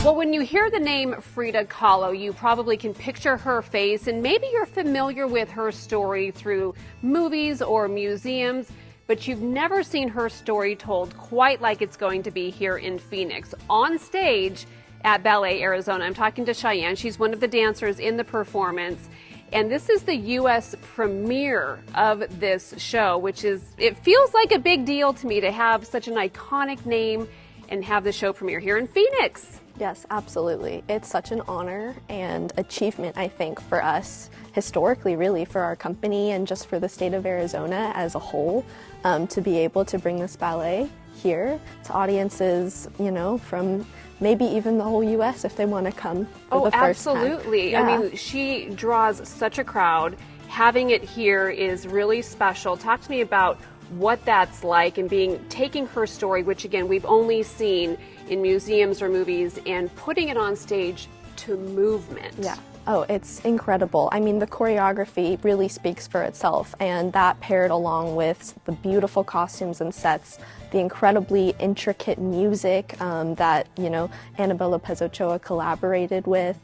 Well, when you hear the name Frida Kahlo, you probably can picture her face, and maybe you're familiar with her story through movies or museums, but you've never seen her story told quite like it's going to be here in Phoenix, on stage at Ballet Arizona. I'm talking to Cheyenne. She's one of the dancers in the performance. And this is the U.S. premiere of this show, which is, it feels like a big deal to me to have such an iconic name and have the show premiere here in Phoenix. Yes, absolutely. It's such an honor and achievement, I think, for us historically, really, for our company and just for the state of Arizona as a whole, to be able to bring this ballet here to audiences, you know, from maybe even the whole U.S. if they want to come for the first time. Absolutely. Yeah. I mean, she draws such a crowd. Having it here is really special. Talk to me about what that's like and taking her story, which again we've only seen in museums or movies, and putting it on stage to movement. Yeah. Oh, it's incredible. I mean, the choreography really speaks for itself, and that paired along with the beautiful costumes and sets, the incredibly intricate music that, you know, Annabella Pez-Ochoa collaborated with.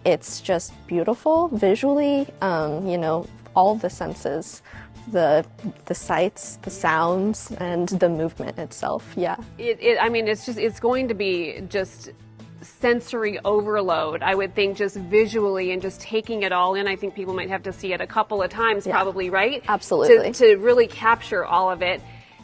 It's just beautiful visually, you know, all the senses. The sights, the sounds, and the movement itself. Yeah. I mean, it's going to be just sensory overload, I would think, just visually and just taking it all in. I think people might have to see it a couple of times, probably, right? Absolutely. To really capture all of it.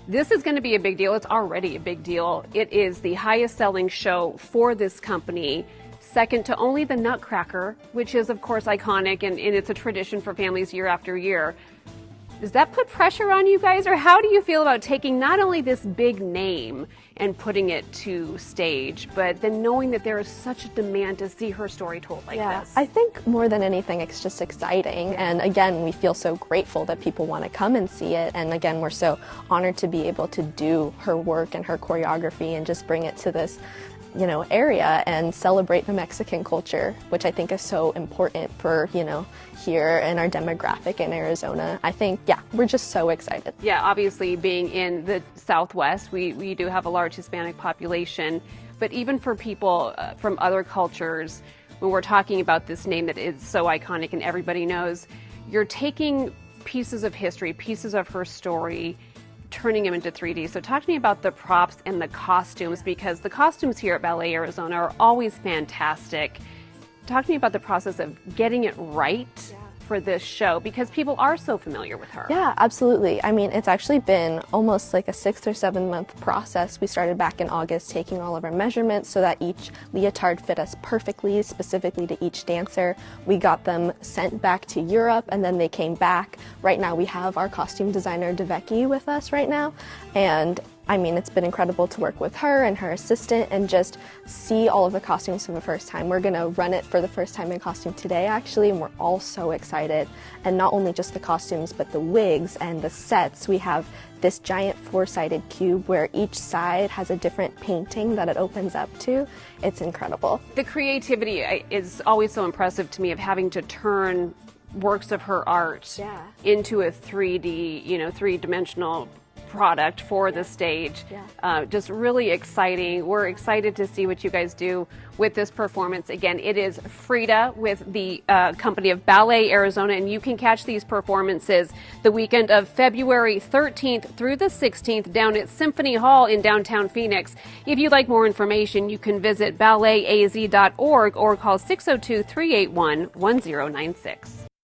This is going to be a big deal. It's already a big deal. It is the highest selling show for this company, second to only the Nutcracker, which is, of course, iconic, and it's a tradition for families year after year. Does that put pressure on you guys, or how do you feel about taking not only this big name and putting it to stage, but then knowing that there is such a demand to see her story told like this? I think more than anything, it's just exciting. And again, we feel so grateful that people want to come and see it. And again, we're so honored to be able to do her work and her choreography and just bring it to this, you know, area and celebrate the Mexican culture, which I think is so important for, you know, here in our demographic in Arizona. I think, yeah, we're just so excited. Yeah, obviously being in the Southwest, we do have a large Hispanic population, but even for people from other cultures, when we're talking about this name that is so iconic and everybody knows, you're taking pieces of history, pieces of her story, turning them into 3D. So talk to me about the props and the costumes, because the costumes here at Ballet Arizona are always fantastic. Talk to me about the process of getting it right for this show, because people are so familiar with her. Yeah, absolutely. I mean, it's actually been almost like a 6 or 7 month process. We started back in August taking all of our measurements so that each leotard fit us perfectly, specifically to each dancer. We got them sent back to Europe, and then they came back. Right now we have our costume designer Deveki with us right now, and I mean, it's been incredible to work with her and her assistant and just see all of the costumes for the first time. We're gonna run it for the first time in costume today, actually, and we're all so excited. And not only just the costumes, but the wigs and the sets. We have this giant 4-sided cube where each side has a different painting that it opens up to. It's incredible. The creativity is always so impressive to me, of having to turn works of her art into a 3D, you know, 3-dimensional product for the stage. Just really exciting. We're excited to see what you guys do with this performance. Again, it is Frida with the company of Ballet Arizona, and you can catch these performances the weekend of February 13th through the 16th down at Symphony Hall in downtown Phoenix. If you'd like more information, you can visit balletaz.org or call 602-381-1096.